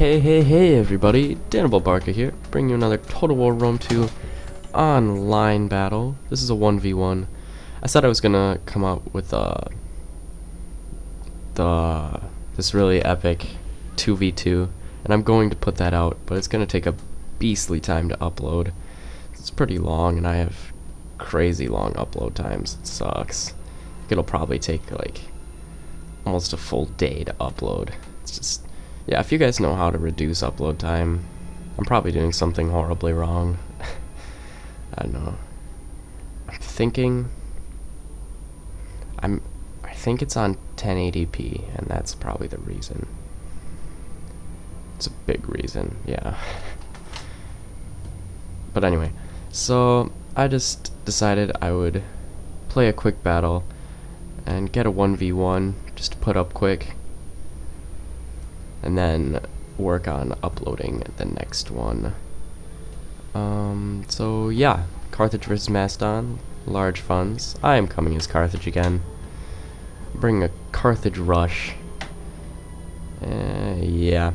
Hey everybody, Dannibal Barker here, bringing you another Total War Rome 2 online battle. This is a 1v1. I said I was gonna come out with this really epic 2v2, and I'm going to put that out, but it's gonna take a beastly time to upload. It's pretty long, and I have crazy long upload times. It sucks. It'll probably take like almost a full day to upload. It's just, yeah, if you guys know how to reduce upload time, I'm probably doing something horribly wrong. I don't know. I'm thinking I think it's on 1080p, and that's probably the reason. It's a big reason, yeah. But anyway, so I just decided I would play a quick battle and get a 1v1 just to put up quick, and then work on uploading the next one. So yeah, Carthage versus Macedon, large funds. I am coming as Carthage again. Bring a Carthage rush. Yeah,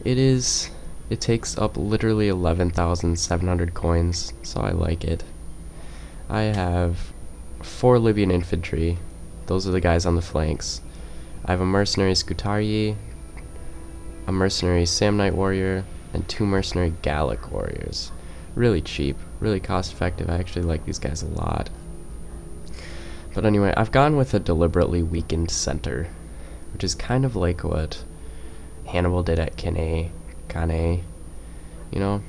it takes up literally 11,700 coins, so I like it. I have 4 Libyan infantry. Those are the guys on the flanks. I have a mercenary Scutari, a mercenary Samnite warrior, and 2 mercenary Gallic warriors. Really cheap, really cost effective. I actually like these guys a lot. But anyway, I've gone with a deliberately weakened center, which is kind of like what Hannibal did at Cannae, you know?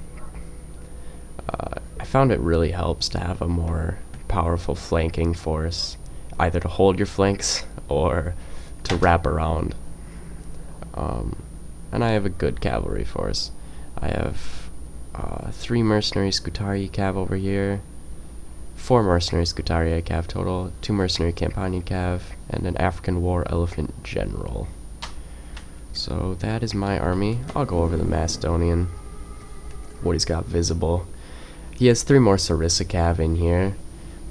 I found it really helps to have a more powerful flanking force, either to hold your flanks or to wrap around. And I have a good cavalry force. I have 3 mercenary Scutari cav over here, 4 mercenary Scutari cav total, 2 mercenary Campanian cav, and an African war elephant general. So that is my army. I'll go over the Macedonian, what he's got visible. He has 3 more Sarissa cav in here.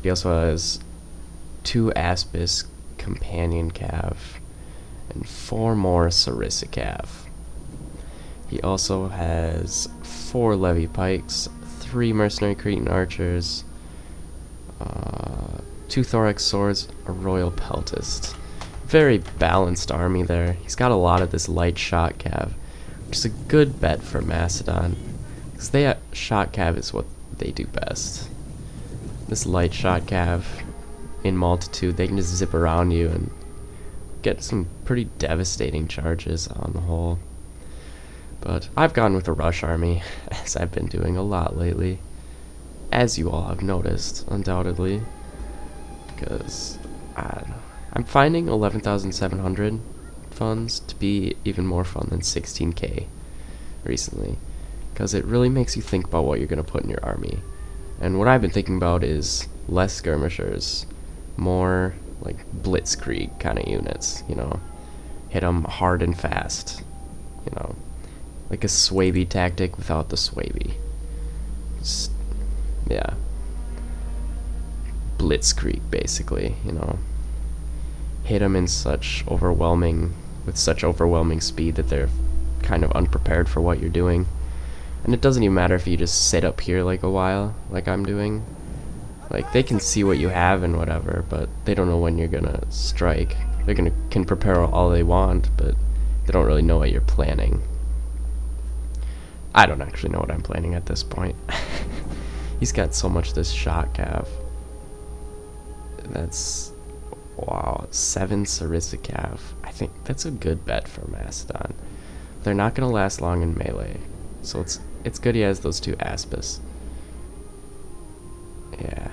He also has 2 Aspis companion cav and 4 more Sarissa cav. He also has 4 levy pikes, 3 mercenary Cretan archers, 2 thorax swords, a royal peltist. Very balanced army there. He's got a lot of this light shot cav, which is a good bet for Macedon, because shot cav is what they do best. This light shot cav in multitude, they can just zip around you and get some pretty devastating charges on the whole. But I've gone with a rush army, as I've been doing a lot lately, as you all have noticed, undoubtedly, because I don't know, I'm finding 11,700 funds to be even more fun than 16k recently, because it really makes you think about what you're going to put in your army. And what I've been thinking about is less skirmishers, more like blitzkrieg kind of units, you know, hit them hard and fast, you know, like a Swaby tactic without the Swaby. Just, yeah, blitzkrieg basically, you know, hit them in with such overwhelming speed that they're kind of unprepared for what you're doing. And it doesn't even matter if you just sit up here like a while, like I'm doing. Like, they can see what you have and whatever, but they don't know when you're gonna strike. They can prepare all they want, but they don't really know what you're planning. I don't actually know what I'm planning at this point. He's got so much this shot cav. That's, wow, 7 Sarissa cav. I think that's a good bet for Macedon. They're not gonna last long in melee, so it's good he has those 2 Aspis. Yeah.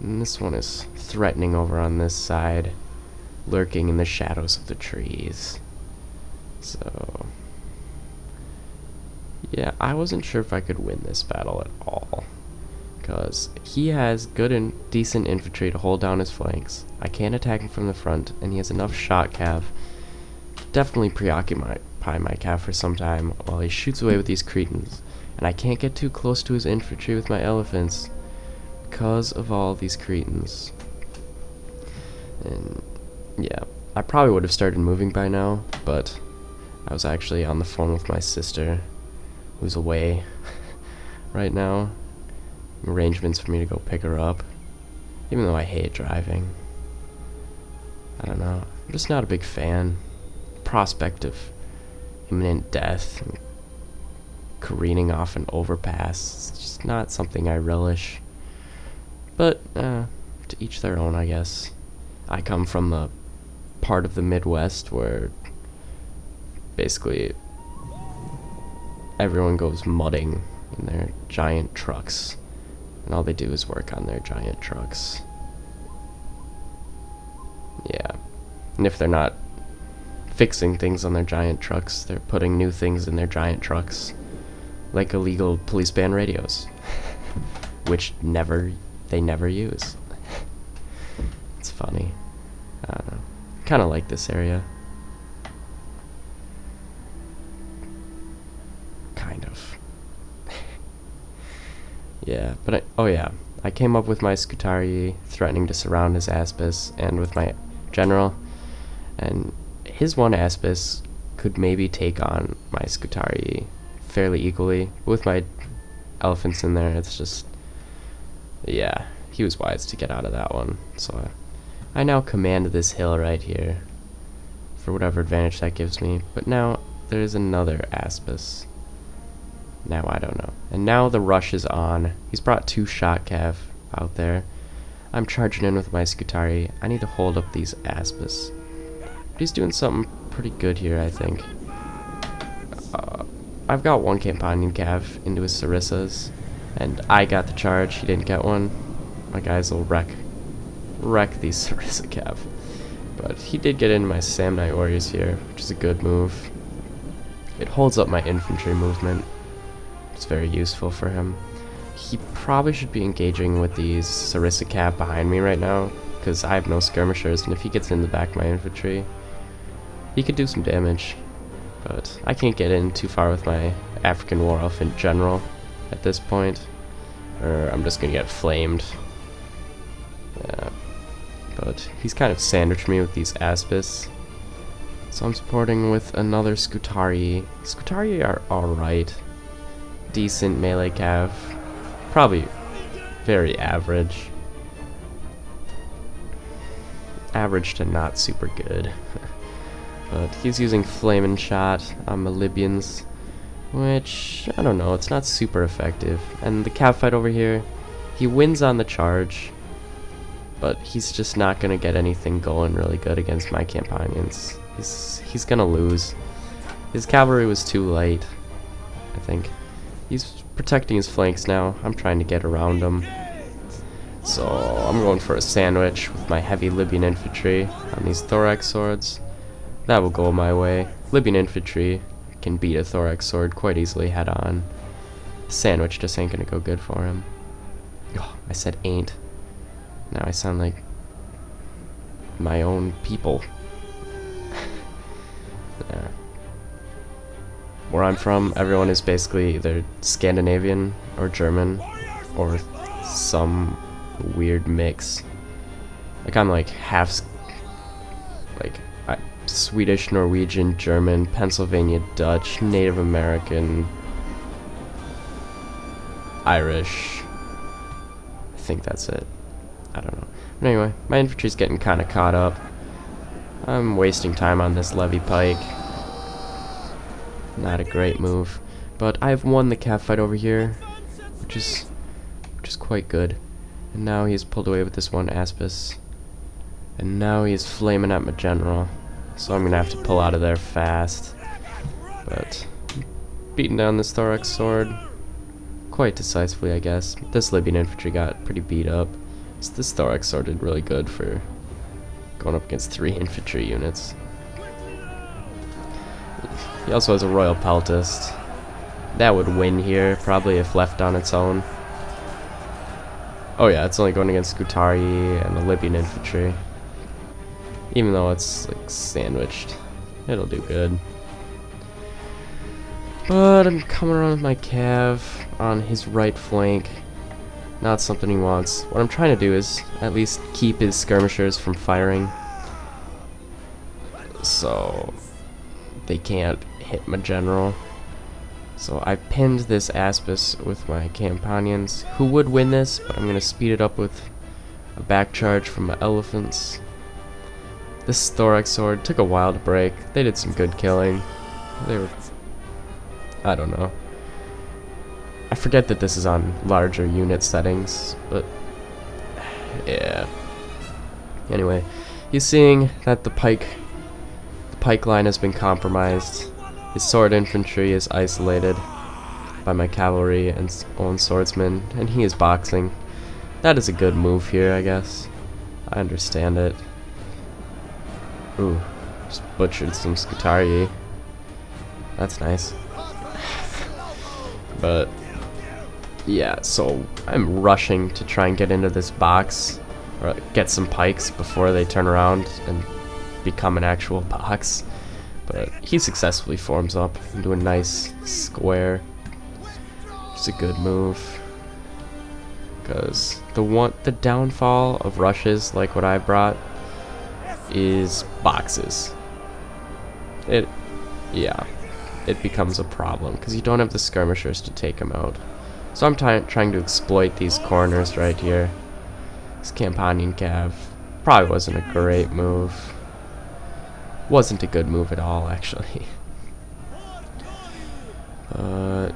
And this one is threatening over on this side, lurking in the shadows of the trees. So, yeah, I wasn't sure if I could win this battle at all, because he has good and decent infantry to hold down his flanks. I can't attack him from the front, and he has enough shot cav to definitely preoccupy my cav for some time while he shoots away with these Cretans. And I can't get too close to his infantry with my elephants because of all these Cretans. And yeah, I probably would have started moving by now, but I was actually on the phone with my sister, who's away right now. Arrangements for me to go pick her up, even though I hate driving. I don't know. I'm just not a big fan. Prospect of imminent death and careening off an overpass. It's just not something I relish. But, to each their own, I guess. I come from the part of the Midwest where basically everyone goes mudding in their giant trucks. And all they do is work on their giant trucks. Yeah. And if they're not fixing things on their giant trucks, they're putting new things in their giant trucks. Like illegal police band radios. Which they never use. It's funny. I don't know. Kind of like this area. Kind of. Yeah, but I came up with my Scutari threatening to surround his Aspis, and with my general, and his one Aspis could maybe take on my Scutari fairly equally. With my elephants in there, it's just, yeah, he was wise to get out of that one. So I now command this hill right here, for whatever advantage that gives me. But now there's another Aspis. Now I don't know. And now the rush is on. He's brought 2 shot cav out there. I'm charging in with my Scutari. I need to hold up these Aspis. But he's doing something pretty good here, I think. I've got 1 companion cav into his Sarissas, and I got the charge. He didn't get one. My guys will wreck these Sarissa cav. But he did get into my Samnite warriors here, which is a good move. It holds up my infantry movement. It's very useful for him. He probably should be engaging with these Sarissa cav behind me right now, because I have no skirmishers, and if he gets in the back of my infantry, he could do some damage. But I can't get in too far with my African War Elf in general at this point, or I'm just gonna get flamed. Yeah. But he's kind of sandwiched me with these Aspis, so I'm supporting with another Scutari. Scutari are alright. Decent melee cav. Probably very average. Average to not super good. But he's using Flamin' Shot on my Libyans, which, I don't know, it's not super effective. And the cav fight over here, he wins on the charge, but he's just not going to get anything going really good against my companions. He's going to lose. His cavalry was too light, I think. He's protecting his flanks now. I'm trying to get around him. So I'm going for a sandwich with my heavy Libyan infantry on these thorax swords. That will go my way. Libyan infantry can beat a thorax sword quite easily head on. Sandwich just ain't gonna go good for him. Oh, I said ain't. Now I sound like my own people. Yeah. Where I'm from, everyone is basically either Scandinavian or German or some weird mix. Like I'm like half Swedish, Norwegian, German, Pennsylvania Dutch, Native American, Irish. I think that's it. I don't know. But anyway, my infantry's getting kind of caught up. I'm wasting time on this levy pike. Not a great move, but I've won the cav fight over here, which is quite good. And now he's pulled away with this one Aspis, and now he's flaming at my general. So I'm gonna have to pull out of there fast. But beating down this thorax sword quite decisively, I guess. This Libyan infantry got pretty beat up. So this thorax sword did really good for going up against 3 infantry units. He also has a royal peltist. That would win here, probably if left on its own. Oh yeah, it's only going against Scutari and the Libyan infantry. Even though it's like sandwiched, it'll do good. But I'm coming around with my cav on his right flank. Not something he wants. What I'm trying to do is at least keep his skirmishers from firing. So they can't hit my general. So I pinned this Aspis with my companions, who would win this, but I'm going to speed it up with a back charge from my elephants. This thorax sword took a while to break. They did some good killing. They were... I don't know. I forget that this is on larger unit settings, but... yeah. Anyway, he's seeing that the pike line has been compromised. His sword infantry is isolated by my cavalry and own swordsmen, and he is boxing. That is a good move here, I guess. I understand it. Ooh, just butchered some Scutari. That's nice. But, yeah, so I'm rushing to try and get into this box, or get some pikes before they turn around and become an actual box. But he successfully forms up into a nice square. It's a good move. Because the downfall of rushes like what I brought is boxes. It becomes a problem because you don't have the skirmishers to take them out. So I'm trying to exploit these corners right here. This Campanian Cav probably wasn't a great move. Wasn't a good move at all, actually.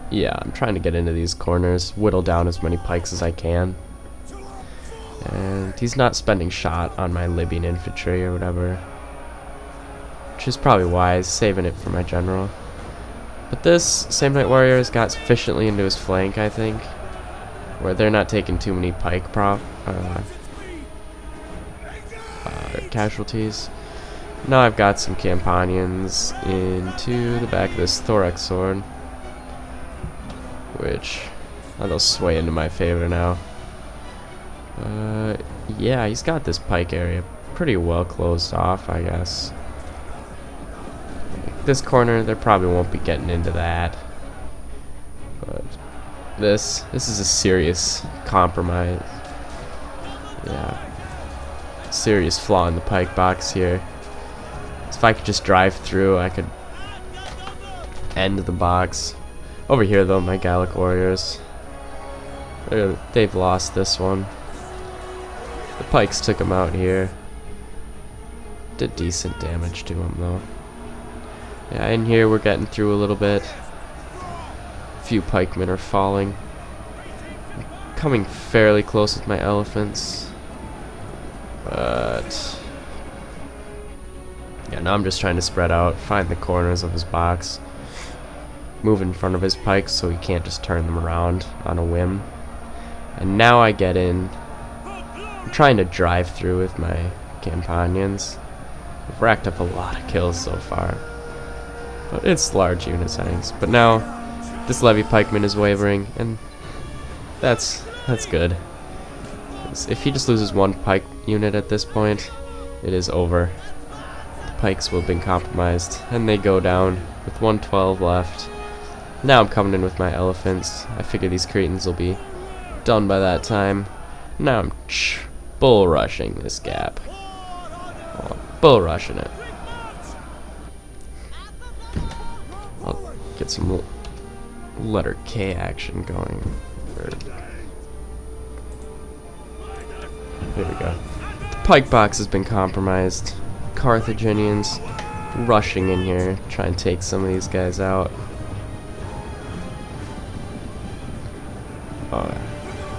Yeah, I'm trying to get into these corners, whittle down as many pikes as I can. And he's not spending shot on my Libyan infantry or whatever, which is probably wise, saving it for my general. But this Same Night Warrior has got sufficiently into his flank, I think, where they're not taking too many pike casualties. Now I've got some Campanians into the back of this thorax sword, which they'll sway into my favor now. Yeah, he's got this pike area pretty well closed off, I guess. This corner, they probably won't be getting into that. But this is a serious compromise. Yeah. Serious flaw in the pike box here. If I could just drive through, I could end the box. Over here, though, my Gallic warriors, they've lost this one. The pikes took him out here. Did decent damage to him, though. Yeah, in here we're getting through a little bit. A few pikemen are falling. I'm coming fairly close with my elephants. But... yeah, now I'm just trying to spread out, find the corners of his box, move in front of his pikes so he can't just turn them around on a whim. And now I get in. I'm trying to drive through with my companions. I've racked up a lot of kills so far, but it's large unit settings. But now this levy pikeman is wavering, and that's good. If he just loses one pike unit at this point, it is over. The pikes will have been compromised, and they go down with 112 left. Now I'm coming in with my elephants. I figure these Cretans will be done by that time. Now I'm bull rushing this gap. Oh, bull rushing it. I'll get some letter K action going. There we go. The pike box has been compromised. Carthaginians rushing in here, trying to take some of these guys out.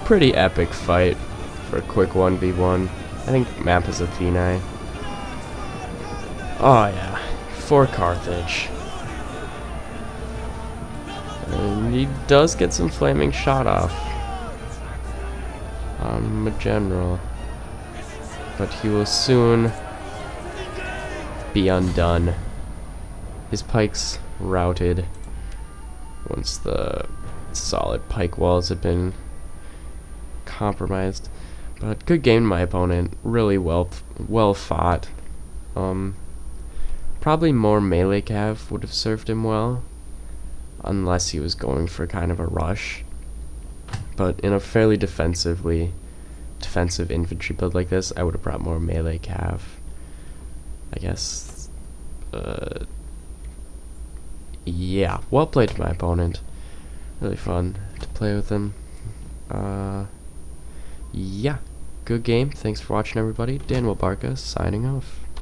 Pretty epic fight for a quick 1v1. I think map is Athenae. Oh yeah, for Carthage. And he does get some flaming shot off on my general, but he will soon be undone. His pikes routed once the solid pike walls have been compromised. But good game, my opponent. Really well fought. Probably more melee cav would have served him well, unless he was going for kind of a rush. But in a fairly defensive infantry build like this, I would have brought more melee cav. I guess yeah, well played to my opponent. Really fun to play with him. Yeah, good game. Thanks for watching, everybody. Daniel Barca signing off.